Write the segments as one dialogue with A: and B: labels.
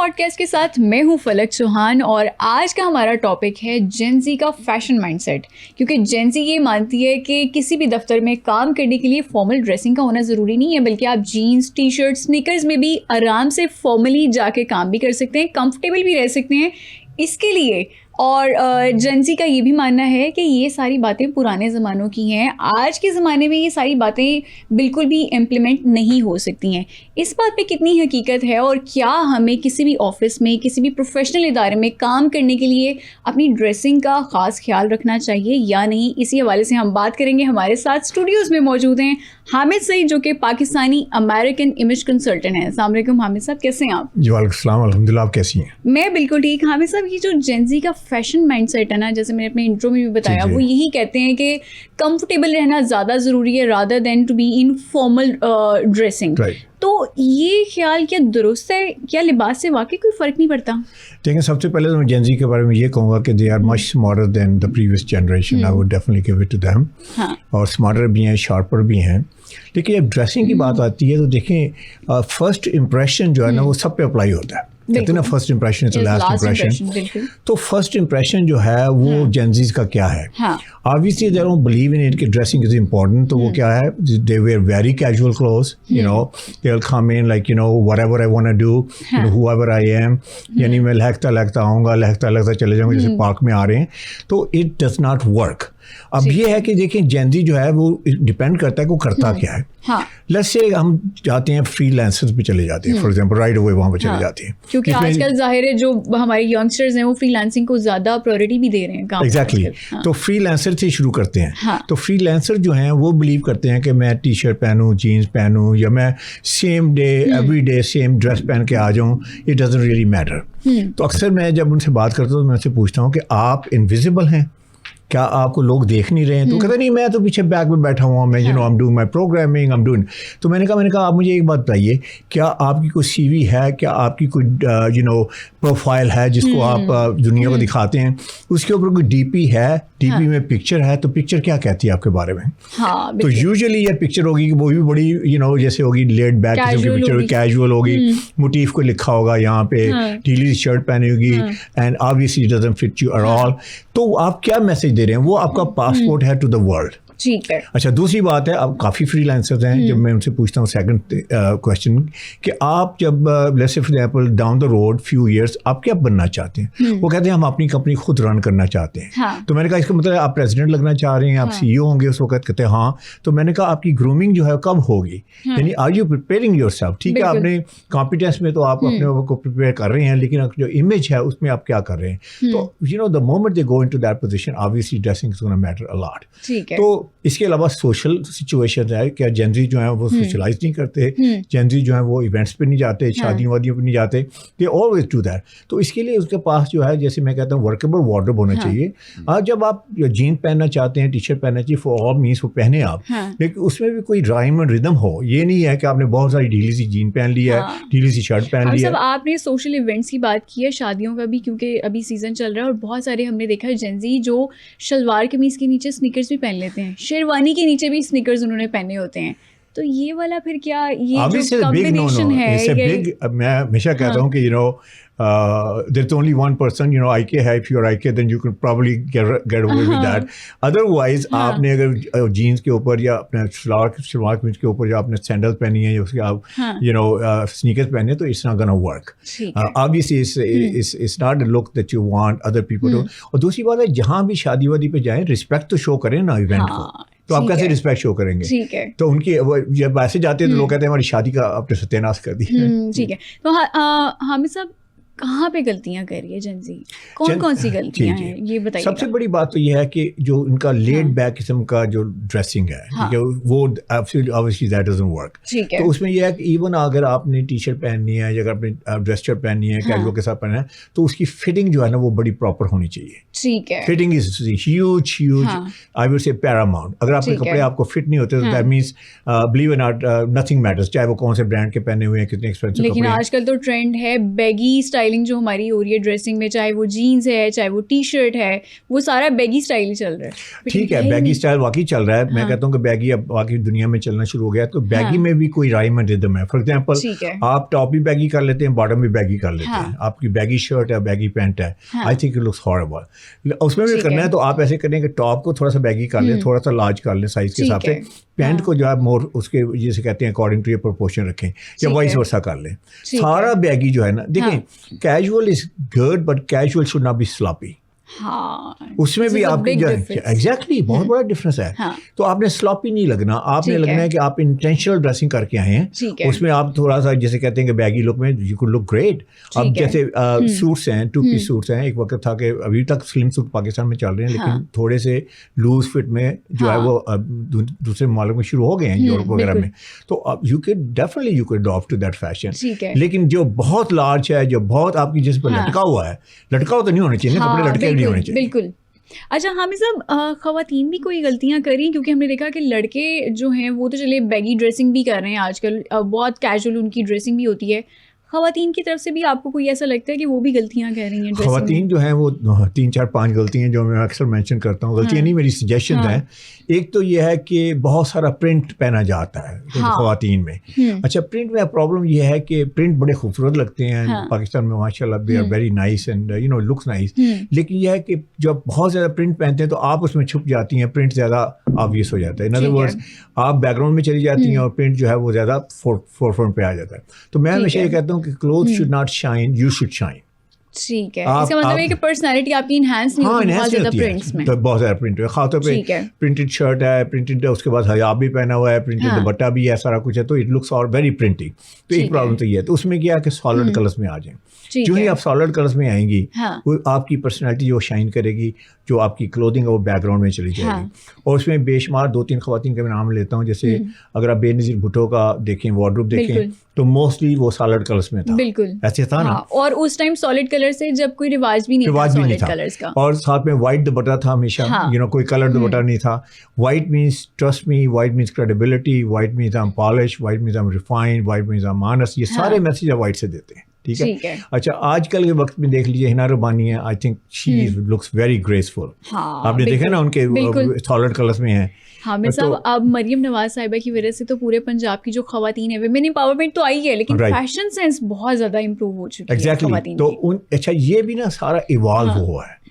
A: Podcast کے ساتھ میں ہوں فلک چوہان اور آج کا ہمارا ٹاپک ہے جین زی کا فیشن مائنڈ سیٹ. کیونکہ جین زی یہ مانتی ہے کہ کسی بھی دفتر میں کام کرنے کے لیے فارمل ڈریسنگ کا ہونا ضروری نہیں ہے, بلکہ آپ جینس, ٹی شرٹ, سنیکرز میں بھی آرام سے فارملی جا کے کام بھی کر سکتے ہیں, کمفرٹیبل بھی رہ سکتے ہیں اس کے لیے. اور جین زی کا یہ بھی ماننا ہے کہ یہ ساری باتیں پرانے زمانوں کی ہیں, آج کے زمانے میں یہ ساری باتیں بالکل بھی امپلیمنٹ نہیں ہو سکتی ہیں. اس بات پہ کتنی حقیقت ہے اور کیا ہمیں کسی بھی آفس میں, کسی بھی پروفیشنل ادارے میں کام کرنے کے لیے اپنی ڈریسنگ کا خاص خیال رکھنا چاہیے یا نہیں, اسی حوالے سے ہم بات کریں گے. ہمارے ساتھ اسٹوڈیوز میں موجود ہیں حامد سعید جو کہ پاکستانی امریکن امیج کنسلٹنٹ ہیں. السلام علیکم حامد صاحب, کیسے ہیں آپ؟
B: جی وعلیکم السلام, الحمدللہ, آپ کیسی ہیں؟
A: میں بالکل ٹھیک. حامد صاحب, یہ جو جین زی کا فیشن مائنڈ سیٹ ہے نا, جیسے میں نے اپنے انٹرو میں بھی بتایا, وہ یہی کہتے ہیں کہ کمفرٹیبل رہنا زیادہ ضروری ہے rather than to be in formal dressing. تو یہ خیال کیا درست ہے؟ کیا لباس سے واقعی کوئی فرق نہیں پڑتا؟
B: دیکھیں, سب سے پہلے تو میں جین زی کے بارے میں یہ کہوں گا کہ they are much smarter than the previous generation. I would definitely give it to them. اور اسمارٹر بھی ہیں, شارپر بھی ہیں. لیکن جب ڈریسنگ کی بات آتی ہے تو دیکھیں فرسٹ امپریشن جو ہے نا وہ سب پہ اپلائی ہوتا ہے. کہتے ہیں نا فرسٹ امپریشن از لاسٹ امپریشن. تو فرسٹ امپریشن جو ہے وہ جین زیز کا کیا ہے؟ obviously they don't believe in it کہ dressing is important. تو وہ کیا ہے, they wear very casual clothes, you know, they'll come in like, you know, whatever I want to do, you know, whoever I am. یعنی میں لہکتا آؤں گا, لہکتا چلے جاؤں گا, جیسے پارک میں آ رہے ہیں. تو it does not work. اب یہ ہے کہ دیکھیں جین زی جو ہے وہ ڈپینڈ کرتا ہے کہ وہ کرتا کیا ہے. لیٹس سے ہم جاتے ہیں فری لانسرز پہ چلے جاتے ہیں, فار ایگزامپل رائٹ اوے وہاں پہ چلے جاتے ہیں,
A: کیونکہ آج کل ظاہر ہے جو ہمارے ینگسٹرز ہیں وہ فری لانسنگ کو زیادہ پرائورٹی بھی دے رہے ہیں.
B: ایگزیکٹلی. تو فری لانسر سے شروع کرتے ہیں. تو فری لانسر جو ہیں وہ بلیو کرتے ہیں کہ میں ٹی شرٹ پہنوں, جینس پہنوں, یا میں same day every day same dress پہن کے آ جاؤں, اٹ ڈزنٹ ریئلی میٹر. تو اکثر میں جب ان سے بات کرتا ہوں تو میں ان سے پوچھتا ہوں کہ آپ انویزیبل ہیں, کیا آپ کو لوگ دیکھ نہیں رہے ہیں؟ تو کہتے نہیں, میں تو پیچھے بیک میں بیٹھا ہوا ہوں, میں you know I am doing my programming, I am doing. تو میں نے کہا آپ مجھے ایک بات بتائیے, کیا آپ کی کوئی سی وی ہے, کیا آپ کی کوئی یو نو پروفائل ہے جس کو آپ دنیا کو دکھاتے ہیں, اس کے اوپر کوئی ڈی پی ہے, ڈی پی میں پکچر ہے, تو پکچر کیا کہتی ہے آپ کے بارے میں؟ تو یوزلی یہ پکچر ہوگی کہ وہ بھی بڑی یو نو جیسے ہوگی لیڈ بیک قسم کی پکچر ہوگی, کیجول ہوگی, موٹیف کو لکھا ہوگا یہاں پہ, ڈھیلی شرٹ پہنی ہوگی, and obviously it doesn't fit you at all. تو آپ کیا میسج دے رہے ہیں؟ وہ آپ کا پاسپورٹ ہے ٹو دا ورلڈ.
A: ٹھیک ہے.
B: اچھا, دوسری بات ہے, اب کافی فری لانسرز ہیں, جب میں ان سے پوچھتا ہوں سیکنڈ کوشچن کہ آپ جب let's say for example down the road few years آپ کیا بننا چاہتے ہیں؟ وہ کہتے ہیں ہم اپنی کمپنی خود رن کرنا چاہتے ہیں. تو میں نے کہا اس کا مطلب آپ پریزیڈنٹ لگنا چاہ رہے ہیں, آپ سی ای او ہوں گے اس وقت؟ کہتے ہیں ہاں. تو میں نے کہا آپ کی گرومنگ جو ہے کب ہوگی, یعنی are you preparing yourself? ٹھیک ہے, آپ نے کمپیٹنس میں تو آپ اپنے کو پریپیئر کر رہے ہیں, لیکن جو امیج ہے اس میں آپ کیا کر رہے ہیں؟ تو you know the moment they go into that position obviously dressing is going to matter a lot. تو اس کے علاوہ سوشل سچویشن ہے, کیا جین زی جو ہیں وہ سوشلائز نہیں کرتے, جین زی جو ہیں وہ ایونٹس پہ نہیں جاتے, شادیوں وادیوں پہ نہیں جاتے, دے آلویز ڈو دیٹ. تو اس کے لیے اس کے پاس جو ہے, جیسے میں کہتا ہوں, ورکیبل وارڈروب ہونا چاہیے. آج جب آپ جین پہننا چاہتے ہیں, ٹی شرٹ پہننا چاہیے, فار آل مینس وہ پہنے آپ, لیکن اس میں بھی کوئی رائم اینڈ ردم ہو. یہ نہیں ہے کہ آپ نے بہت ساری ڈھیلی سی جین پہن لی ہے, ڈھیلی سی شرٹ پہن لی ہے.
A: آپ نے سوشل ایونٹس کی بات کی ہے, شادیوں کا بھی, کیونکہ ابھی سیزن چل رہا ہے اور بہت سارے ہم نے دیکھا ہے جین زی جو شلوار قمیض کے نیچے سنیکرز بھی پہن لیتے ہیں, شیروانی کے نیچے بھی سنیکرز انہوں نے پہنے ہوتے ہیں. تو یہ والا پھر کیا یہ جو کمبینیشن ہے؟
B: میں ہمیشہ کہتا ہوں کہ you know there's only one person, you know, IK ہے, if you're IK then you can probably get away with that. Otherwise آپ نے اگر جینس کے اوپر یا اپنے شلوار قمیض کے اوپر یا آپ نے سینڈل پہنی ہے یا اس کے آپ یو نو سنیکرز پہنے ہیں, تو it's not gonna work. Obviously it's not a look that you want other people to. اور دوسری بات ہے, جہاں بھی شادی وادی پہ جائیں رسپیکٹ تو شو کریں نا ایونٹ کو. تو آپ کیسے رسپیکٹ شو کریں گے؟ تو ان کی جب ایسے جاتے ہیں تو لوگ کہتے ہیں ہماری شادی کا آپ نے ستیہ ناش کر دی.
A: ٹھیک ہے. تو حامد صاحب کہاں پہ غلطیاں کر رہی ہے جین زی, کون سی غلطیاں ہیں یہ بتائیے.
B: سب سے بڑی بات تو یہ ہے کہ جو ان کا لیڈ بیک قسم کا جو ڈریسنگ ہے, ٹھیک ہے, وہ obviously that doesn't work. تو اس میں یہ ہے کہ ایون اگر آپ نے ٹی شرٹ پہننی ہے یا اگر آپ نے ڈریس شرٹ پہننی ہے کیجول کے ساتھ پہننا ہے, تو اس کی فٹنگ جو ہے نا وہ بڑی پراپر ہونی چاہیے.
A: ٹھیک ہے.
B: Fitting is huge I would say paramount. اگر آپ کے کپڑے آپ کو فٹ نہیں ہوتے تو that means believe it or not nothing matters, چاہے وہ کون سے برانڈ کے پہنے ہوئے ہیں, کتنے ایکسپینسو کپڑے.
A: لیکن آج کل تو ٹرینڈ ہے بیگی اسٹائل اسٹائلنگ جو ہماری ہو رہی ہے ڈریسنگ میں, چاہے وہ جینس ہے چاہے وہ ٹی شرٹ ہے, وہ سارا بیگی اسٹائل ہی چل رہا ہے.
B: ٹھیک ہے, بیگی اسٹائل واقعی چل رہا ہے. میں کہتا ہوں کہ بیگی اب واقعی دنیا میں چلنا شروع ہو گیا, تو بیگی میں بھی کوئی رائم اینڈ ریدم ہے. فار ایگزامپل آپ ٹاپ بھی بیگی کر لیتے ہیں, باٹم بھی بیگی کر لیتے ہیں. آپ کی بیگی شرٹ ہے, بیگی پینٹ ہے, I think it looks horrible. اس میں بھی کرنا ہے تو آپ ایسے کریں کہ ٹاپ کو تھوڑا سا بیگی کر لیں, تھوڑا سا لارج کر لیں سائز کے حساب سے, پینٹ کو جو ہے مور اس کے جیسے کہتے ہیں اکارڈنگ ٹو پروپورشن رکھیں, یا وائس ورسا کر لیں. سارا بیگی جو ہے نا, دیکھیں casual is good but casual should not be sloppy. اس میں بھی آپ کی ایگزیکٹلی بہت بڑا ڈفرینس ہے. تو آپ نے سلاپی نہیں لگنا, آپ نے لگنا ہے کہ آپ انٹینشنل ڈریسنگ کر کے آئے ہیں. اس میں آپ تھوڑا سا جیسے کہتے ہیں کہ بیگی لک میں یو کوڈ لک گریٹ. اب جیسے سوٹس ہیں, 2 پیس سوٹس ہیں, ایک وقت تھا کہ ابھی تک سلم سوٹ پاکستان میں چل رہے ہیں, لیکن تھوڑے سے لوز فٹ میں جو ہے وہ دوسرے ممالک میں شروع ہو گئے ہیں, یورپ وغیرہ میں. تو you can definitely you can adapt to that fashion. لیکن جو بہت لارج ہے, جو بہت آپ کی جس پہ لٹکا ہوا ہے, لٹکا ہوا تو نہیں ہونا چاہیے, کپڑے لٹکے نہیں ہونے چاہیے.
A: بالکل. اچھا حامد صاحب, خواتین بھی کوئی غلطیاں کریں, کیونکہ ہم نے دیکھا کہ لڑکے جو ہیں وہ تو چلے بیگی ڈریسنگ بھی کر رہے ہیں آج کل, بہت کیجول ان کی ڈریسنگ بھی ہوتی ہے. خواتین کی طرف سے بھی آپ کو کوئی ایسا لگتا ہے کہ وہ بھی غلطیاں کر رہی ہیں؟
B: خواتین جو ہیں وہ 3 4 5 غلطیاں جو میں اکثر مینشن کرتا ہوں, غلطیاں نہیں میری سجیشنز ہیں. ایک تو یہ ہے کہ بہت سارا پرنٹ پہنا جاتا ہے خواتین میں. اچھا, پرنٹ میں پرابلم یہ ہے کہ پرنٹ بڑے خوبصورت لگتے ہیں پاکستان میں ماشاء اللہ, they are very nice and you know looks nice. لیکن یہ ہے کہ جب بہت زیادہ پرنٹ پہنتے ہیں تو آپ اس میں چھپ جاتی ہیں, پرنٹ زیادہ آبویس ہو جاتا ہے. ان ادر ورڈز آپ بیک گراؤنڈ میں چلی جاتی ہیں اور پرنٹ جو ہے وہ زیادہ فور فرنٹ پہ آ جاتا ہے. تو میں ہمیشہ یہ کہتا ہوں کہ cloth should not shine, you should shine.
A: ٹھیک ہے, اس کا مطلب ہے کہ پرسنالٹی آپ کی انہینس نہیں ہوتی بہت زیادہ پرنٹس میں.
B: بہت زیادہ پرنٹ ہے, خاص طور پہ پرنٹڈ شرٹ ہے, پرنٹڈ اس کے بعد حجاب بھی پہنا ہوا ہے, پرنٹڈ دوپٹہ بھی ہے, سارا کچھ ہے, تو اٹ لکس اور ویری پرنٹنگ. تو ایک پرابلم تو یہ ہے. تو اس میں کیا ہے کہ سالڈ کلرس میں آ جائیں. جو ہی آپ سالڈ کلرس میں آئیں گی, وہ آپ کی پرسنالٹی جو شائن کرے گی, جو آپ کی کلودنگ ہے وہ بیک گراؤنڈ میں چلی جائے گی. اور اس میں بے شمار 2 3 خواتین کا میں نام لیتا ہوں, جیسے اگر آپ بے نظیر بھٹو کا دیکھیں, وارڈروب دیکھیں, تو موسٹلی وہ سالڈ کلرس میں تھا. بالکل ایسے تھا نا.
A: اور اس ٹائم سالڈ کلر سے جب کوئی رواج بھی نہیں تھا,
B: اور ساتھ میں وائٹ دوپٹہ تھا ہمیشہ, یو نو کوئی کلر دوپٹہ نہیں تھا. White means trust me, white means credibility, white means I am polish, white means I am refined, white means I am honest. یہ سارے میسیج آپ وائٹ سے دیتے ہیں. ٹھیک ہے. اچھا, آج کل کے وقت میں دیکھ لیجیے ہنا ربانی ہے, I think she looks very graceful. آپ نے دیکھا نا ان کے سالڈ کلرس میں ہیں.
A: حامد صاحب, اب مریم نواز صاحبہ کی وجہ سے تو پورے پنجاب کی جو خواتین ہیں, ویمن امپاورمنٹ تو آئی ہے, لیکن فیشن سینس بہت زیادہ امپروو ہو چکی ہے خواتین.
B: تو اچھا, یہ بھی نا سارا ایوالو ہوا ہے,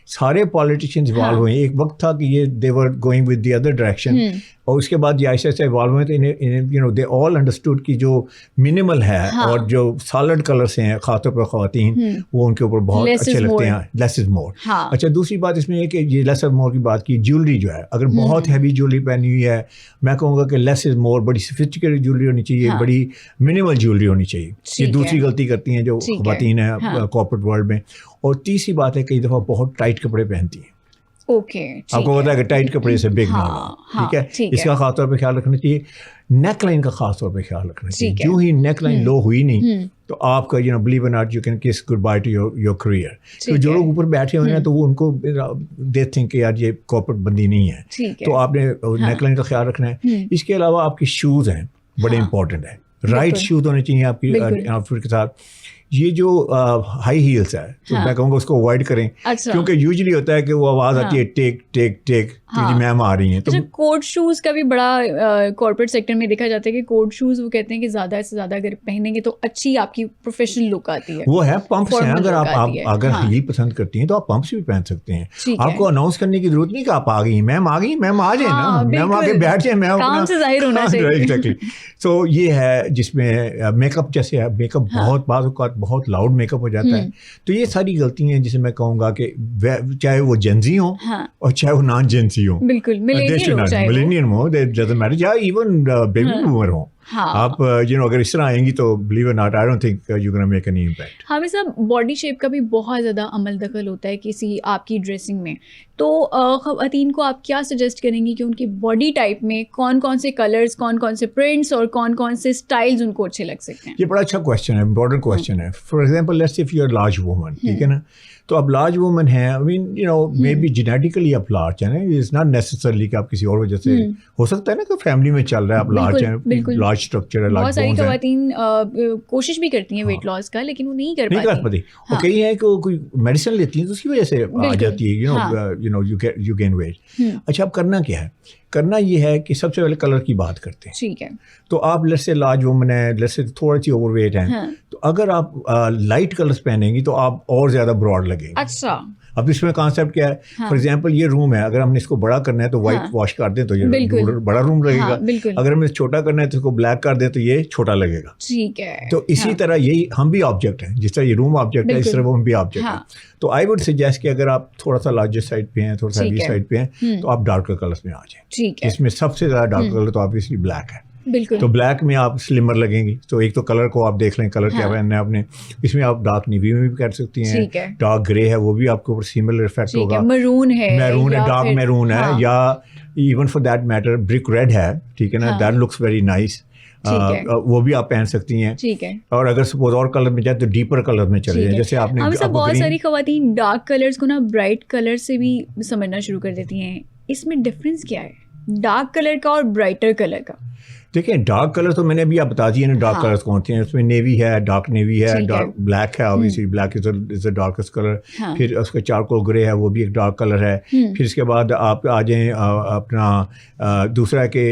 B: سارے پالیٹیشینز ایوالو ہوئے ہیں. ایک وقت تھا کہ یہ they were going with the other direction, اور اس کے بعد یہ ایسے ایسے ایوالو ہوئے, تو you know they all understood کی جو منیمل ہے اور جو سالڈ کلرس ہیں خاص طور پر خواتین, وہ ان کے اوپر بہت اچھے لگتے ہیں. لیس از مور. اچھا, دوسری بات اس میں یہ کہ یہ لیس از مور کی بات کی, جیولری جو ہے, اگر بہت ہیوی جیولری پہنی ہوئی ہے, میں کہوں گا کہ لیس از مور, بڑی سفسٹیکیٹڈ جیولری ہونی چاہیے, بڑی منیمل جیولری ہونی چاہیے. یہ دوسری غلطی کرتی ہیں جو خواتین ہیں کارپوریٹ ورلڈ میں. اور تیسری بات ہے کئی دفعہ بہت ٹائٹ کپڑے پہنتی ہیں. آپ کو پتا ہے کہ ٹائٹ کپڑے سے بگ نہ ہو. ٹھیک ہے, اس کا خاص طور پہ خیال رکھنا چاہیے. نیک لائن کا خاص طور پہ خیال رکھنا چاہیے. جو ہی نیک لائن لو ہوئی نہیں تو آپ کا یو نو بلیو اور ناٹ یو کین کس good by two your career. تو جو لوگ اوپر بیٹھے ہوئے ہیں تو وہ ان کو دے تھنک کہ یار یہ کارپوریٹ بندی نہیں ہے, تو آپ نے نیک لائن کا خیال رکھنا ہے. اس کے علاوہ آپ کے شوز ہیں, بڑے امپورٹنٹ ہیں. رائٹ شوز ہونے چاہیے آپ کی آؤٹ فٹ کے ساتھ. یہ جو ہائی ہیلس ہے, تو میں کہوں گا اس کو اوائڈ کریں, کیونکہ یوزلی ہوتا ہے کہ وہ آواز آتی ہے ٹیک ٹیک ٹیک, جی میم آ رہی ہیں. تو
A: کوٹ شوز کا بھی بڑا کارپوریٹ سیکٹر میں دیکھا جاتا ہے کہ کوٹ شوز وہ کہتے ہیں کہ زیادہ سے زیادہ اگر پہنیں گے تو اچھی آپ کی پروفیشنل لک آتی ہے.
B: وہ ہے پمپس ہیں, اگر آپ اگر ہیل پسند کرتی ہیں تو آپ پمپس بھی پہن سکتے ہیں. آپ کو اناؤنس کرنے کی ضرورت نہیں کہ آپ آ گئی ہیں, میم آ گئی, میم آ جائیں نا, میم آ کے بیٹھ جائیں, میم
A: کام سے ظاہر ہونا چاہیے.
B: تو یہ ہے جس میں میک اپ, جیسے میک اپ بہت بعض اوقات بہت لاؤڈ میک اپ ہو جاتا ہے. تو یہ ساری غلطی ہیں جسے میں کہوں گا کہ چاہے وہ جینزی ہوں اور چاہے وہ نان جینزی ہوں,
A: بالکل
B: ملینیئر ہوں, یا ایون بیبی بومر ہوں, آپ یو نو اگر اس طرح آئیں گی تو بلیو اور not, I don't think you gonna make any impact.
A: ہمیں صاحب باڈی شیپ کا بھی بہت زیادہ عمل دخل ہوتا ہے کسی آپ کی ڈریسنگ میں, تو خواتین کو آپ کیا سجیسٹ کریں گی کہ ان کی باڈی ٹائپ میں کون کون سے کلرز, کون کون سے پرنٹس اور کون کون سے اسٹائلز ان کو اچھے لگ سکتے ہیں؟
B: یہ بڑا اچھا کویشچن ہے, امپورٹنٹ کویشچن ہے. For example let's see if you are large women, ٹھیک ہے نا, تو اب لارج وومن ہیں, I mean you know maybe genetically آپ لارج ہیں, اٹس ناٹ نیسسرلی کہ آپ کسی اور وجہ سے, ہو سکتا ہے نا کہ فیملی میں چل رہا ہے آپ لارج ہیں, لارج اسٹرکچر ہے,
A: بہت ساری خواتین کوشش بھی کرتی ہیں ویٹ لاس کا لیکن وہ نہیں کر پاتی.
B: اور کئی ہیں کہ وہ کوئی میڈیسن لیتی ہیں تو اس کی وجہ سے آ جاتی ہے, یو گین ویٹ. اچھا اب کرنا کیا ہے؟ کرنا یہ ہے کہ سب سے پہلے کلر کی بات کرتے ہیں.
A: ٹھیک ہے.
B: تو آپ لیٹس سے لارج وومن ہے, لیٹس سے تھوڑی سی اوور ویٹ ہیں, تو اگر آپ لائٹ کلرس پہنیں گی تو آپ اور زیادہ براڈ لگیں گے.
A: اچھا.
B: اب اس میں کانسیپٹ کیا ہے, فار ایگزامپل یہ روم ہے, اگر ہم نے اس کو بڑا کرنا ہے تو وائٹ واش کر دیں تو یہ بڑا روم لگے گا, اگر ہم نے چھوٹا کرنا ہے تو اس کو بلیک کر دیں تو یہ چھوٹا لگے گا.
A: ٹھیک ہے.
B: تو اسی طرح یہی ہم بھی آبجیکٹ ہیں, جس طرح یہ روم آبجیکٹ ہے اس طرح وہ ہم بھی آبجیکٹ ہیں. تو آئی وڈ سجیسٹ کہ اگر آپ تھوڑا سا لارجر سائڈ پہ ہیں, تھوڑا سا ہیوی سائڈ پہ ہیں, تو آپ ڈارکر کلرس میں آ جائیں.
A: ٹھیک ہے.
B: اس میں سب سے زیادہ ڈارک کلر تو آبویسلی بلیک ہے.
A: بالکل.
B: تو بلیک میں آپ سلمر لگیں گی. تو ایک تو کلر کو آپ دیکھ لیں, کلر کیا پہننا ہے آپ نے. اس میں آپ ڈارک نیوی میں بھی کر سکتی ہیں, ڈارک گرے ہے وہ بھی آپ کے اوپر سیملر افیکٹ ہوگا,
A: میرون ہے,
B: ڈارک میرون ہے, یا even for that matter brick red ہے, ٹھیک ہے نا, دیٹ لکس ویری نائس, وہ بھی آپ پہن سکتی ہیں.
A: ٹھیک ہے.
B: اور اگر سپوز اور کلر میں جائے تو ڈیپر کلر میں چلے جائیں, جیسے آپ نے
A: بہت ساری خواتین ڈارک کلرز کو نا برائٹ کلر سے بھی سمجھنا شروع کر دیتی ہیں. اس میں ڈفرینس کیا ہے ڈارک کلر کا اور برائٹر کلر کا؟
B: دیکھیں ڈارک کلر تو میں نے ابھی آپ بتا دیے نا ڈارک کلرس کون سے ہیں. اس میں نیوی ہے, ڈارک نیوی ہے, ڈارک بلیک ہے, obviously black is a darkest colour. پھر اس کا چارکول گرے ہے, وہ بھی ایک ڈارک کلر ہے. پھر اس کے بعد آپ آ جائیں اپنا دوسرا کہ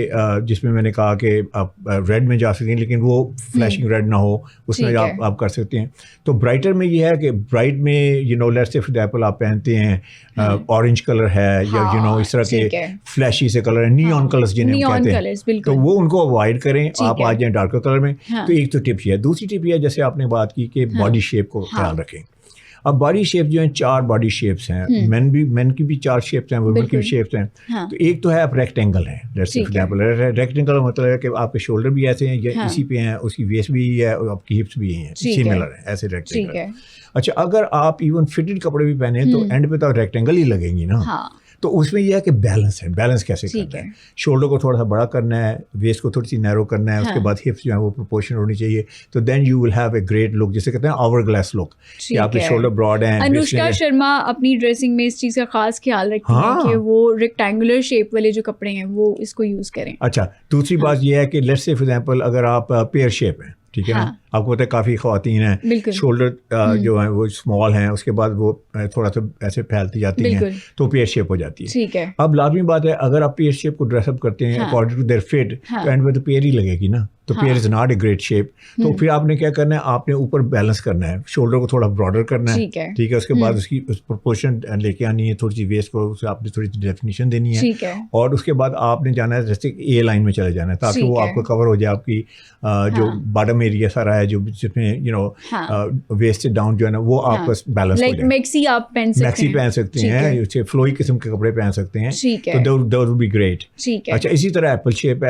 B: جس میں نے کہا کہ آپ ریڈ میں جا سکتے ہیں, لیکن وہ فلیشنگ ریڈ نہ ہو, اس میں آپ کر سکتے ہیں. تو برائٹر میں یہ ہے کہ برائٹ میں you know let's say for example آپ پہنتے ہیں اورنج کلر ہے, یا یو نو اس طرح کے فلیشی سے کلر ہیں, نیون کلرس جنہیں ہم کہتے ہیں, تو وہ ان کو اوائڈ کریں, آپ آ جائیں ڈارکر کلر میں. تو ایک تو ٹپ یہ ہے. دوسری ٹپ یہ ہے جیسے آپ نے بات کی کہ باڈی شیپ کو خیال رکھیں. اب باڈی شیپ جو ہیں 4 باڈی شیپس ہیں, مین کی بھی 4 شیپس ہیں, وومن کی بھی شیپس ہیں. تو ایک تو ہے آپ ریکٹینگل ہیں, let's say for example rectangle کا مطلب ہے کہ آپ کے شولڈر بھی ایسے ہیں, یا اسی پہ ہیں, اس کی ویسٹ بھی ہے, اور آپ کی ہپس بھی ہیں سیملر ہیں, ایسے ریکٹینگل. اچھا اگر آپ ایون فٹڈ کپڑے بھی پہنے تو اینڈ پہ تو ریکٹینگل ہی لگیں گی نا. تو اس میں یہ ہے کہ بیلنس ہے, بیلنس کیسے کرنا ہے. شولڈر کو تھوڑا سا بڑا کرنا ہے, ویسٹ کو تھوڑی سی نیرو کرنا ہے, اس کے بعد ہپس جو ہیں وہ پروپورشن ہونی چاہیے. تو then you will have a great look, جسے کہتے ہیں آور گلاس لک, کہ آپ کے شولڈر براڈ ہیں.
A: انوشکا شرما اپنی ڈریسنگ میں اس چیز کا خاص خیال رکھتی ہیں کہ وہ ریکٹینگولر شیپ والے جو کپڑے ہیں وہ اس کو یوز کریں.
B: اچھا دوسری بات یہ ہے کہ لیٹس سے فار ایگزامپل اگر آپ پیئر شیپ ہیں, ٹھیک ہے نا, آپ کو پتہ ہے کافی خواتین ہیں شولڈر جو ہیں وہ اسمال ہیں, اس کے بعد وہ تھوڑا سا ایسے پھیلتی جاتی ہیں, تو پیئر شیپ ہو جاتی ہے.
A: ٹھیک ہے. اب
B: لازمی بات ہے اگر آپ پیئر شیپ کو ڈریس اپ کرتے ہیں اکارڈنگ ٹو دیئر فٹ, تو اینڈ میں تو پیئر ہی لگے گی نا. تو pear is not a great shape. تو پھر آپ نے کیا کرنا ہے, آپ نے اوپر بیلنس کرنا ہے, شولڈر کو تھوڑا براڈر کرنا ہے, ٹھیک ہے, اس کے بعد اس کی پروپورشن لے کے آنی ہے, تھوڑی سی ویسٹ کو آپ نے تھوڑی سی ڈیفینیشن دینی ہے, اور اس کے بعد آپ نے جانا ہے جیسے اے لائن میں چلے جانا ہے, تاکہ وہ آپ کو کور ہو جائے, آپ کی جو باٹم ایریا سارا ہے جو جس میں یو نو ویسٹ سے ڈاؤن جو ہے نا وہ آپ کا بیلنس ہو جائے.
A: میکسی آپ
B: میکسی پہن سکتے ہیں, فلوئی قسم کے کپڑے پہن سکتے ہیں, تو دیٹ ول بی گریٹ. اچھا اسی طرح apple shape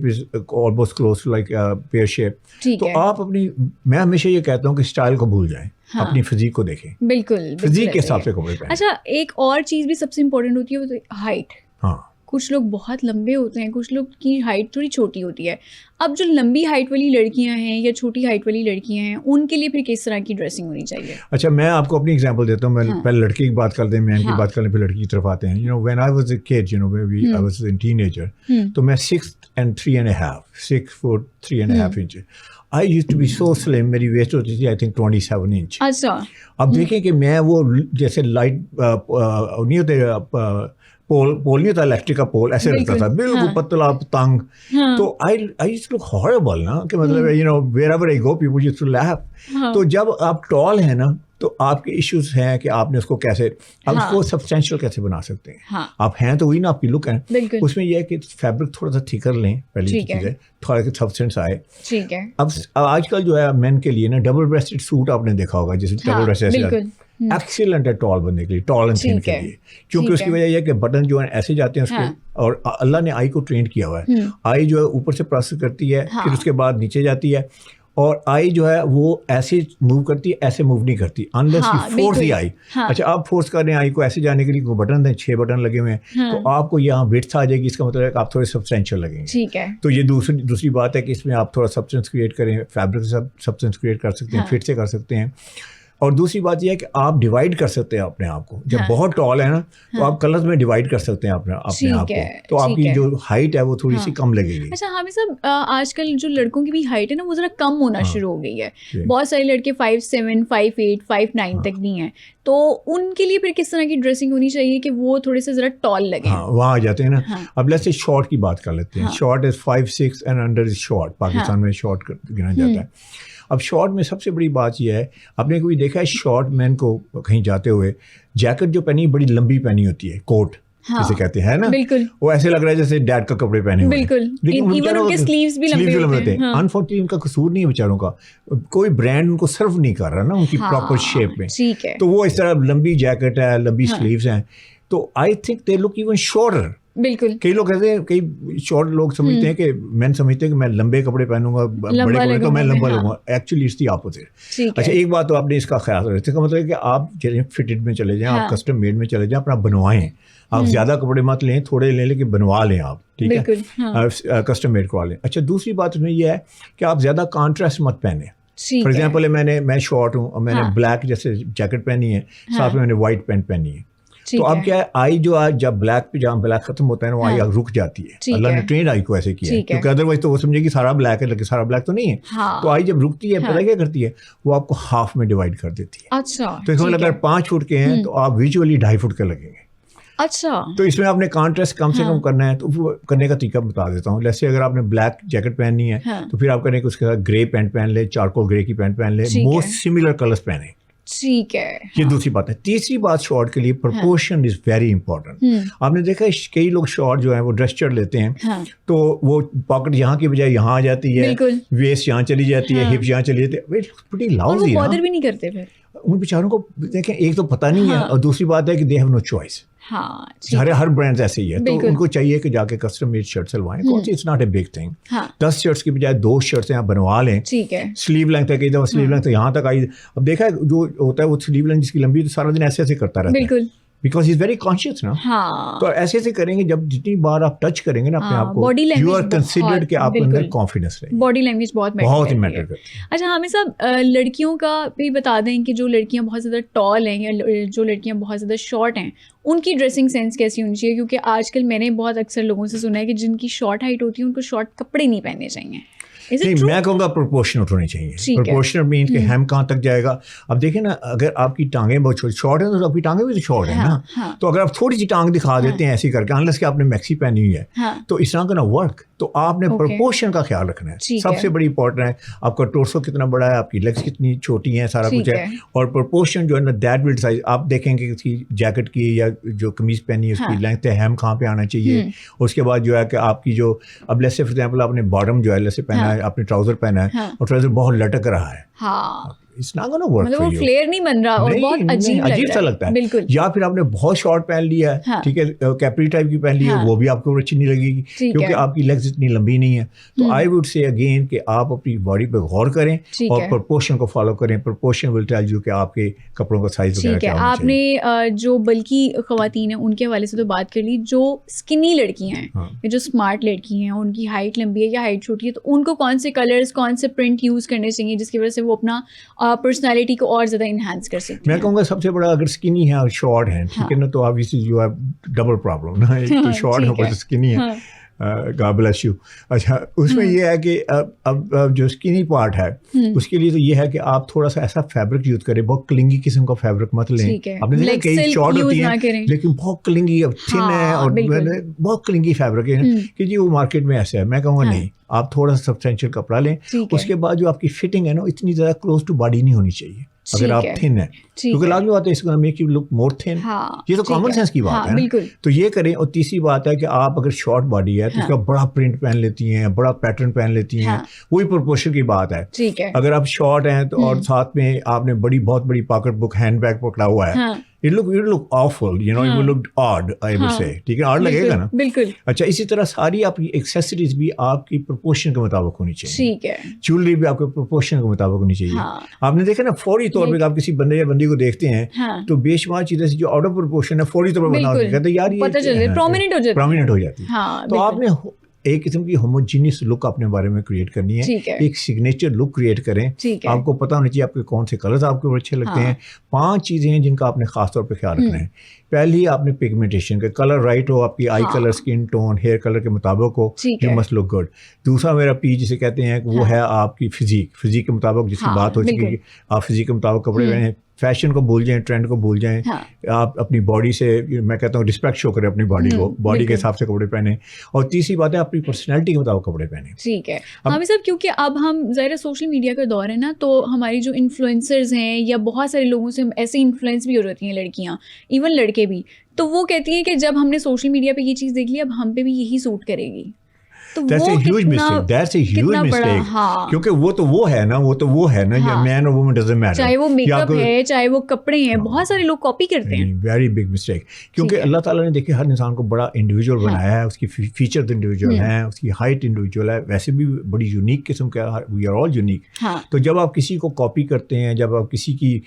B: is almost close to like pear shape. تو آپ اپنی, میں ہمیشہ یہ کہتا ہوں کہ اسٹائل کو بھول جائیں, اپنی فزیک کو دیکھیں, بالکل فزیک کے حساب سے کپڑے پہنیں.
A: اچھا ایک اور چیز بھی سب سے امپورٹنٹ ہوتی ہے, وہ ہائٹ. ہاں کچھ لوگ بہت لمبے ہوتے ہیں, کچھ لوگ کی ہائٹ تھوڑی چھوٹی ہوتی ہے. اب جو لمبی ہائٹ والی لڑکیاں ہیں یا چھوٹی ہائٹ والی لڑکیاں ہیں, ان کے لیے پھر کس طرح کی ڈریسنگ ہونی چاہیے؟
B: اچھا میں آپ کو اپنی ایگزامپل دیتا ہوں. میں پہلے لڑکی کی بات کرتے ہیں, مین کی بات کرنے پھر لڑکی کی طرف آتے ہیں. You know when I was a kid, you know I was a teenager, تو میں 6 feet 3.5 inch. I used to be so slim, میری ویسٹ ہوتی تھی I think 27 انچ.
A: اچھا
B: اب دیکھیں کہ میں وہ جیسے لائٹ نہیں ہوتے پول نہیں ہوتا الیکٹرک کا پول, ایسے رہتا تھا بالکل پتلا تنگ. تو I used to look horrible نا, کہ مطلب you know wherever I go people used to laugh. تو جب آپ ٹال ہیں نا تو آپ کے ایشوز ہیں کہ آپ نے اس کو کیسے, آپ اس کو سبسٹینشیل کیسے بنا سکتے ہیں. آپ ہیں تو وہی نا, آپ کی لک ہے. اس میں یہ ہے کہ فیبرک تھوڑا سا تھکر لیں, پہلی چیز ہے تھوڑا سا سبسٹینس آئے.
A: ٹھیک ہے.
B: اب آج کل جو ہے مین کے لیے نا ڈبل بریسٹڈ سوٹ آپ نے دیکھا ہوگا, جیسے ڈبل بریسٹڈ ایکسیلنٹ ہے ٹال بننے کے لیے, ٹال اینڈ تھن کے لیے, کیونکہ اس کی وجہ یہ ہے کہ بٹن جو ہے ایسے جاتے ہیں اس کے, اور اللہ نے آئی کو ٹرین کیا ہوا ہے. آئی جو ہے اوپر سے پروسیس کرتی ہے, پھر اس کے بعد نیچے جاتی ہے, اور آئی جو ہے وہ ایسے موو کرتی ہے, ایسے موو نہیں کرتی انلیس یو فورس دی آئی. اچھا آپ فورس کر رہے ہیں آئی کو ایسے جانے کے لیے, کوئی بٹن ہیں 6 بٹن لگے ہوئے ہیں, تو آپ کو یہاں وڈتھ آ جائے گی, اس کا مطلب ہے کہ آپ تھوڑے سبسٹینشیل لگیں گے. تو یہ دوسری بات ہے کہ اس میں آپ تھوڑا سبسٹینس کریٹ کریں, فیبرک سے سبسٹینس کریٹ کر سکتے ہیں, فٹ سے کر سکتے ہیں. اور دوسری بات یہ ہے کہ آپ ڈیوائڈ کر سکتے ہیں اپنے آپ کو. جب بہت ٹال ہے نا تو آپ کلرز میں ڈیوائڈ کر سکتے ہیں اپنے آپ کو, تو آپ کی جو ہائٹ ہے وہ تھوڑی سی کم لگے گی.
A: اچھا حامد صاحب, آج کل جو لڑکوں کی بھی ہائٹ ہے نا وہ ذرا کم ہونا شروع ہو گئی ہے. بہت سارے لڑکے 5'7", 5'8", 5'9" تک نہیں ہیں, تو ان کے لیے پھر کس طرح کی ڈریسنگ ہونی چاہیے کہ وہ تھوڑے سے ذرا ٹال لگیں؟
B: ہاں وہاں آ جاتے ہیں نا. اب لیٹس سے شارٹ کی بات کر لیتے ہیں. Short is 5'6" and under is short. Pakistan میں شارٹ گنا جاتا ہے. اب شارٹ میں سب سے بڑی بات یہ ہے, آپ نے کبھی دیکھا ہے شارٹ مین کو کہیں جاتے ہوئے جیکٹ جو پہنی بڑی لمبی پہنی ہوتی ہے, کوٹ جسے کہتے ہیں نا,
A: بالکل
B: وہ ایسے لگ رہا ہے جیسے ڈیڈ کا کپڑے پہنے ہوئے.
A: بالکل, ایون ان کے سلیوز بھی لمبے ہوتے ہیں.
B: انفارچونیٹلی ان کا قصور نہیں ہے بیچاروں کا, کوئی برانڈ ان کو سرو نہیں کر رہا نا ان کی پراپر شیپ میں. تو وہ اس طرح لمبی جیکٹ ہے, لمبی سلیوز ہیں, تو I think they look even shorter.
A: بالکل,
B: کئی لوگ کہتے ہیں, کئی شارٹ لوگ سمجھتے ہیں کہ مین سمجھتے ہیں کہ میں لمبے کپڑے پہنوں گا, بڑے کپڑے تو میں لمبا لوں گا. Actually it's the opposite. اچھا ایک بات تو آپ نے اس کا خیال رکھیں, اس کا مطلب ہے کہ آپ چلیں فٹڈ میں چلے جائیں, آپ کسٹم میڈ میں چلے جائیں, اپنا بنوائیں. آپ زیادہ کپڑے مت لیں, تھوڑے لیں لیکن بنوا لیں آپ, ٹھیک ہے, کسٹم میڈ کروا لیں. اچھا دوسری بات اس میں یہ ہے کہ آپ زیادہ کانٹراسٹ مت پہنیں. فار ایگزامپل میں شارٹ ہوں اور میں نے بلیک جیسے جیکٹ پہنی ہے, ساتھ میں نے وائٹ پینٹ پہنی ہے, تو اب کیا ہے, آئی جو آج جب بلیک پہ جہاں بلیک ختم ہوتا ہے نا, وہ آئی رک جاتی ہے. اللہ نے ٹرین آئی کو ایسے کیا ہے, کیونکہ ادروائز تو وہ سمجھے کہ سارا بلیک ہے, لیکن سارا بلیک تو نہیں ہے. تو آئی جب رکتی ہے پتہ کیا کرتی ہے, وہ آپ کو ہاف میں ڈیوائڈ کر دیتی ہے. تو اس میں اگر 5 فٹ کے ہیں تو آپ ویژولی 2.5 فٹ کے لگیں گے.
A: اچھا,
B: تو اس میں آپ نے کانٹراسٹ کم سے کم کرنا ہے, تو وہ کرنے کا طریقہ بتا دیتا ہوں. جیسے اگر آپ نے بلیک جیکٹ پہننی ہے تو پھر آپ کریں کہ اس کے ساتھ گرے پینٹ پہن لیں, چارکول گرے کی پینٹ پہن لیں, موسٹ سملر کلرس پہنیں.
A: ٹھیک ہے,
B: یہ دوسری بات ہے. تیسری بات شارٹ کے لیے پرپورشن از ویری امپورٹنٹ. آپ نے دیکھا ہے کئی لوگ شارٹ جو ہیں وہ ڈریس چڑھ لیتے ہیں, تو وہ پاکٹ یہاں کی بجائے یہاں آ جاتی ہے, ویسٹ یہاں چلی جاتی ہے, ہپ یہاں چلی جاتی ہے, بڑی لاؤزی.
A: وہ بادر بھی نہیں کرتے پھر
B: ان بیچاروں کو. دیکھیں ایک تو پتہ نہیں ہے, اور دوسری بات ہے کہ they have no choice. Hare brand ایسے ہی ہے, تو ان کو چاہیے کہ جا کے کسٹم میڈ شرٹ سلوائیں. کون سی, it's not a big thing. 10 shirts کی بجائے 2 شرٹس آپ بنوا لیں. سلیو لینتھ ہے, کئی دفعہ سلیو لینتھ یہاں تک آئی. اب دیکھا جو ہوتا ہے وہ سلیو لینتھ جس کی لمبی, تو سارا دن ایسے ایسے کرتا رہتا ہے, because he is very conscious نا. تو ایسے ایسے کریں گے, جب جتنی بار آپ ٹچ کریں گے نا اپنے آپ کو, یو آر کنسیڈرڈ کہ آپ کے اندر کانفیڈنس رہے.
A: باڈی لینگویج بہت
B: میٹر کرتی ہے.
A: اچھا حامد صاحب, لڑکیوں کا بھی بتا دیں کہ جو لڑکیاں بہت زیادہ ٹال ہیں یا جو لڑکیاں بہت زیادہ شارٹ ہیں, ان کی ڈریسنگ سینس کیسی ہونی چاہیے؟ کیونکہ آج کل میں نے بہت اکثر لوگوں سے سنا ہے کہ جن کی شارٹ ہائٹ ہوتی ہے ان کو شارٹ کپڑے نہیں پہننے چاہیے.
B: نہیں, میں کہوں گا پروپورشنٹ ہونی چاہیے. پروپورشنٹ مین کہ ہیم کہاں تک جائے گا. اب دیکھیں نا, اگر آپ کی ٹانگیں بہت شارٹ ہیں تو آپ کی ٹانگیں بھی تو شارٹ ہیں نا, تو اگر آپ تھوڑی سی ٹانگ دکھا دیتے ہیں ایسی کر کے, انلیس کہ آپ نے میکسی پہنی ہوئی ہے, تو اس طرح کا نا ورک. تو آپ نے پرپورشن کا خیال رکھنا ہے, سب سے بڑی امپورٹنٹ ہے. آپ کا ٹورسو کتنا بڑا ہے, آپ کی لیگس کتنی چھوٹی ہیں, سارا کچھ ہے. اور پرپورشن جو ہے نا, دیٹ ول ڈیسائڈ. آپ دیکھیں کہ اس کی جیکٹ کی یا جو قمیض پہنی ہے اس کی لینتھ ہے, ہیم کہاں پہ آنا چاہیے. اس کے بعد جو ہے کہ آپ کی جو, اب لیٹس سے فار ایگزامپل آپ نے باٹم جو ہے لیٹس سے پہنا ہے, آپ نے ٹراؤزر پہنا ہے اور ٹراؤزر بہت لٹک رہا ہے, it's not gonna work for you.
A: فلیئر نہیں بن رہا اور بہت عجیب
B: سا لگتا ہے.
A: بالکل.
B: یا پھر آپ نے بہت شارٹ پہن لیا ہے, ٹھیک ہے, کیپری ٹائپ کی پہن لی ہے, وہ بھی آپ کو اچھی نہیں لگے گی کیونکہ آپ کی لیگز اتنی لمبی نہیں ہے. تو آئی ووڈ سے اگین کہ آپ اپنی باڈی پہ غور کریں اور پرپورشن کو فالو کریں. پرپورشن ول ٹیل یو کہ آپ کے کپڑوں کا سائز وغیرہ کیا ہونا چاہیے.
A: آپ نے جو بلکی خواتین ہیں ان کے حوالے سے تو بات کر لی, جو اسکنی لڑکی ہیں یا جو اسمارٹ لڑکی ہیں, ان کی ہائٹ لمبی ہے یا ہائٹ چھوٹی ہے, تو ان کو کون سے کلرز, کون سے پرنٹ یوز کرنے چاہیے جس کی وجہ سے وہ اپنا پرسنالٹی کو اور زیادہ انہانس کر سکتے ہیں؟
B: میں کہوں گا سب سے بڑا, اگر اسکنی ہے اور شارٹ ہے, ٹھیک ہے نا, تو obviously you have double problem نا. ایک تو شارٹ ہے, اوپر سے اسکنی ہے, God bless you. اچھا, اس میں یہ ہے کہ اب جو اسکنی پارٹ ہے اس کے لیے تو یہ ہے کہ آپ تھوڑا سا ایسا فیبرک یوز کریں, بہت کلنگی قسم کا فیبرک مت لیں. آپ نے دیکھا کئی شارٹ ہوتی ہیں لیکن بہت کلنگی, تھن ہے اور بہت کلنگی فیبرک ہے کہ جی وہ مارکیٹ میں ایسا ہے. میں کہوں گا نہیں, آپ تھوڑا سا سبسٹینشیل کپڑا لیں. اس کے بعد جو آپ کی فٹنگ ہے نا, اتنی زیادہ کلوز ٹو باڈی نہیں ہونی چاہیے اگر آپ تھن ہیں, کیونکہ لازمی بات ہے اس کو میک یو لک مور تھن. یہ تو کامن سینس کی بات ہے, تو یہ کریں. اور تیسری بات ہے کہ آپ اگر شارٹ باڈی ہے تو اس کا بڑا پرنٹ پہن لیتی ہیں, بڑا پیٹرن پہن لیتی ہیں, وہی پرپورشن کی بات ہے. اگر آپ شارٹ ہیں تو اور ساتھ میں آپ نے بہت بڑی پاکٹ بک, ہینڈ بیگ پکڑا ہوا ہے, it look awful, you know, it will look odd, I would say. ٹھیک ہے, odd لگے گا نا. بالکل. اچھا, اسی طرح ساری آپ کی ایکسیسریز بھی آپ کی پرپورشن کے مطابق ہونی چاہیے. ٹھیک ہے. جیولری بھی آپ کے پرپورشن کے مطابق ہونی چاہیے. آپ نے دیکھا نا, فوری طور پہ آپ کسی بندے یا بندی کو دیکھتے ہیں تو بے شمار چیزیں جو آؤٹ آف پرپورشن ہے فوری طور پہ بنا کہتے ہیں یار یہ پرومیننٹ ہو جاتی ہے. تو آپ نے ایک قسم کی ہوموجینس لک اپنے بارے میں کریٹ کرنی ہے, ایک سگنیچر لک کریٹ کریں. آپ کو پتہ ہونا چاہیے آپ کے کون سے کلرز آپ کو اچھے لگتے ہیں. 5 چیزیں ہیں جن کا آپ نے خاص طور پہ خیال رکھنا ہے. پہلی آپ نے پگمنٹیشن کا کلر رائٹ ہو, آپ کی eye colour, skin tone, hair colour کے مطابق ہو, یو مسٹ لک گڈ. دوسرا میرا پی جسے کہتے ہیں وہ ہے آپ کی فزیک کے مطابق, جس کی بات ہو چکی ہے, آپ فزیک کے مطابق کپڑے پہنیں. فیشن کو بھول جائیں, ٹرینڈ کو بھول جائیں. آپ اپنی باڈی سے, میں کہتا ہوں رسپیکٹ شو کریں اپنی باڈی کو, باڈی کے حساب سے کپڑے پہنیں. اور تیسری بات ہے اپنی پرسنالٹی کے مطابق کپڑے پہنیں.
A: ٹھیک ہے حامد صاحب, کیونکہ اب ہم ظاہر سوشل میڈیا کا دور ہے نا, تو ہماری جو انفلوئنسرز ہیں یا بہت سارے لوگوں سے ایسے انفلوئنس بھی ہو جاتی ہیں لڑکیاں, ایون لڑکے بھی, تو وہ کہتی ہیں کہ جب ہم نے سوشل میڈیا پہ یہ چیز دیکھ لی اب ہم پہ بھی یہی سوٹ کرے گی.
B: That's a huge mistake. That's a huge mistake. کیونکہ وہ ہے نا, مین اور وومن ڈزنٹ میٹر.
A: چاہے وہ میک اپ ہے, چاہے وہ کپڑے ہیں, بہت سارے لوگ کاپی کرتے ہیں.
B: Very big mistake. کیونکہ اللہ تعالیٰ نے دیکھے ہر انسان کو بڑا انڈیویجول بنایا ہے, اس کی فیچرز انڈیویجول ہیں, اس کی ہائٹ انڈیویجول ہے, ویسے بھی بڑی یونیک قسم کا, وی آر آل یونیک. تو جب آپ کسی کو کاپی کرتے ہیں, جب آپ کسی کی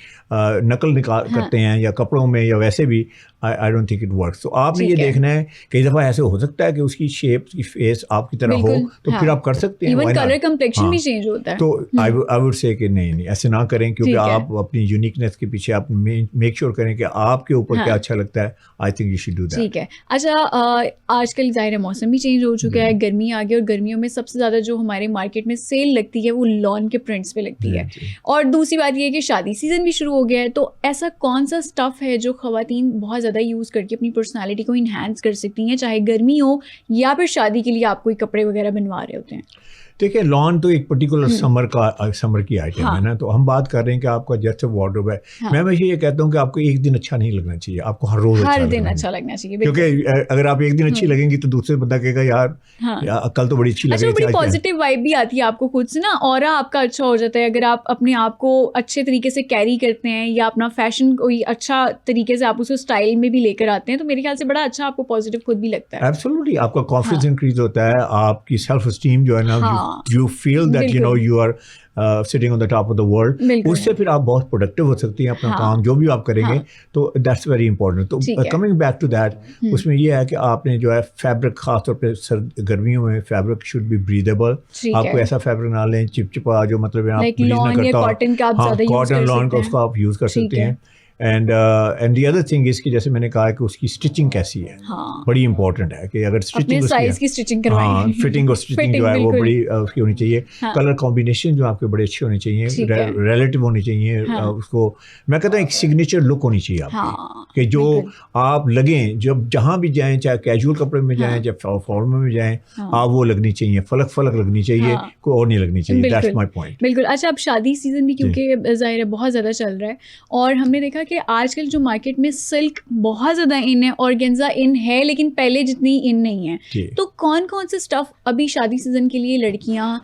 B: نقل کرتے ہیں یا کپڑوں میں یا ویسے بھی, I don't think it works. تو آپ نے یہ دیکھنا ہے, کئی دفعہ ایسے ہو سکتا ہے کہ اس کی شیپ, اس کی فیس آپ کی طرح ہو, تو پھر آپ کر سکتے ہیں.
A: ایون کلر کمپلیکشن بھی چینج ہوتا ہے.
B: تو I would say کہ نہیں ایسے نہ کریں, کیونکہ آپ اپنی یونیکنیس کے پیچھے آپ میک شیور کریں کہ آپ کے اوپر کیا اچھا لگتا ہے. I think you should do that.
A: ٹھیک ہے. اچھا, آج کل ظاہر ہے موسم بھی چینج ہو چکا ہے, گرمی آ گئی, اور گرمیوں میں سب سے زیادہ جو ہمارے مارکیٹ میں سیل لگتی ہے وہ لان کے پرنٹس پہ لگتی ہے. اور دوسری بات یہ ہے کہ شادی سیزن بھی شروع ہو گیا ہے, تو ایسا کون سا اسٹف ہے جو خواتین بہت زیادہ یوز کر کے اپنی پرسنالٹی کو انہینس کر سکتی ہیں, چاہے گرمی ہو یا پھر شادی کے لیے آپ کوئی کپڑے وغیرہ بنوا رہے ہوتے ہیں؟
B: دیکھیں, لان تو ایک پرٹیکولر سمر کی آئٹم ہے نا, تو ہم بات کر رہے ہیں کہ آپ کا جیسے وارڈروب ہے. میں ہمیشہ یہ کہتا ہوں کہ آپ کو ایک دن اچھا نہیں لگنا چاہیے, آپ کو ہر روز
A: اچھا لگنا چاہیے.
B: کیونکہ اگر آپ ایک دن اچھی لگیں گی تو دوسرے بندہ کہے گا یار کل تو بڑی اچھی لگ رہی
A: ہے. پازیٹیو وائب بھی آتی ہے آپ کو خود سے نا, اورا آپ کا اچھا ہو جاتا ہے اگر آپ اپنے آپ کو اچھے طریقے سے کیری کرتے ہیں, یا اپنا فیشن کوئی اچھا طریقے سے آپ اسے اسٹائل میں بھی لے کر آتے ہیں, تو میرے خیال سے بڑا اچھا آپ کو پازیٹیو خود بھی لگتا ہے.
B: ایبسولوٹلی, آپ کا کانفیڈنس انکریز ہوتا ہے, آپ کی سیلف اسٹیم جو ہے نا, you feel that you know you are sitting on the top of the world. اس سے پھر آپ بہت پروڈکٹیو ہو سکتی ہیں اپنا کام جو بھی آپ کریں گے, تو that's very important. تو coming back to that, اس میں یہ ہے کہ آپ نے جو ہے فیبرک, خاص طور پہ گرمیوں میں فیبرک should be breathable. آپ کو ایسا فیبرک نہ لیں چپچپا, جو مطلب آپ بریز نہ کرتا ہو. کاٹن لان کا اس کو آپ یوز کر سکتے ہیں. And the other thing is کہ جیسے میں نے کہا کہ اس کی اسٹچنگ کیسی ہے, بڑی امپورٹنٹ ہے کہ اگر اسٹچنگ فٹنگ اور اسٹچنگ جو ہے وہ بڑی اس کی ہونی چاہیے. کلر کمبینیشن جو آپ کے بڑے اچھے ہونے چاہیے, ریلیٹیو ہونے چاہیے. اس کو میں کہتا ہوں ایک سگنیچر لک ہونی چاہیے آپ کہ جو آپ لگیں, جب جہاں بھی جائیں, چاہے کیجول کپڑے میں جائیں, چاہے فارمل میں جائیں, آپ وہ لگنی چاہیے, فلک لگنی چاہیے, کوئی اور نہیں لگنی چاہیے. That's my point.
A: بالکل. اچھا, اب شادی سیزن بھی کیونکہ ظاہر ہے بہت زیادہ چل رہا ہے, اور ہم نے دیکھا کہ آج کل جو مارکیٹ میں سلک بہت زیادہ ان ہے, آرگینزا ان ہے, لیکن پہلے جتنی ان نہیں ہے. تو کون کون سے اسٹف ابھی شادی سیزن کے لیے لڑکیاں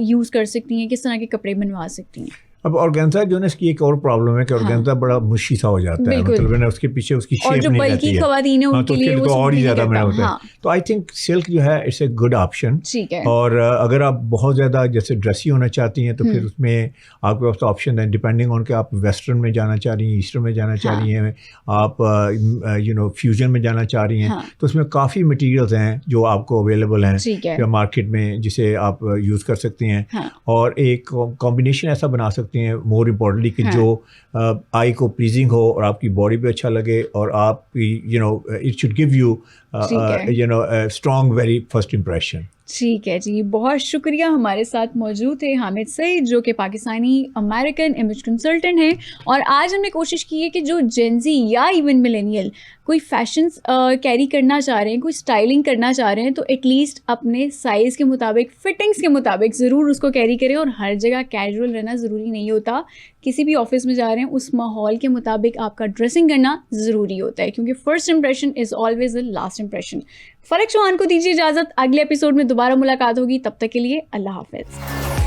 A: یوز کر سکتی ہیں, کس طرح کے کپڑے بنوا سکتی ہیں؟
B: اب آرگینزا جو ہے نا, اس کی ایک اور پرابلم ہے کہ آرگینزا بڑا مشی سا ہو جاتا ہے, مطلب نا اس کے پیچھے اس کی شیپ نہیں رہتی ہے,
A: خواتین ہیں ان کے لیے وہ
B: اور ہی زیادہ مہنگا ہوتا ہے. تو آئی تھنک سلک جو ہے اٹس اے گڈ آپشن. اور اگر آپ بہت زیادہ جیسے ڈریسی ہونا چاہتی ہیں تو پھر اس میں آپ کے پاس آپشن ہے, ڈپینڈنگ آن کہ آپ ویسٹرن میں جانا چاہ رہی ہیں, ایسٹرن میں جانا چاہ رہی ہیں, آپ یو نو فیوژن میں جانا چاہ رہی ہیں. تو اس میں کافی مٹیریلز ہیں جو آپ کو اویلیبل ہیں مارکیٹ میں, جسے آپ یوز کر سکتے ہیں. اور ایک کمبینیشن ایسا بنا سکتے ہیں, مور امپورٹنٹلی کہ جو آئی کو پلیزنگ ہو اور آپ کی باڈی پہ اچھا لگے, اور آپ کی you know it should give you know strong very first impression.
A: ٹھیک ہے جی, بہت شکریہ. ہمارے ساتھ موجود تھے حامد سعید, جو کہ پاکستانی امریکن امیج کنسلٹنٹ ہیں, اور آج ہم نے کوشش کی ہے کہ جو جینزی یا ایون ملینیل کوئی فیشنز کیری کرنا چاہ رہے ہیں, کوئی اسٹائلنگ کرنا چاہ رہے ہیں, تو ایٹ لیسٹ اپنے سائز کے مطابق, فٹنگس کے مطابق ضرور اس کو کیری کریں. اور ہر جگہ کیجول رہنا ضروری نہیں ہوتا, کسی بھی آفس میں جا رہے ہیں اس ماحول کے مطابق آپ کا ڈریسنگ کرنا ضروری ہوتا ہے, کیونکہ first impression is always the last impression. Falak Chauhan کو دیجیے اجازت, اگلے ایپیسوڈ میں دوبارہ ملاقات ہوگی, تب تک کے لیے اللہ حافظ.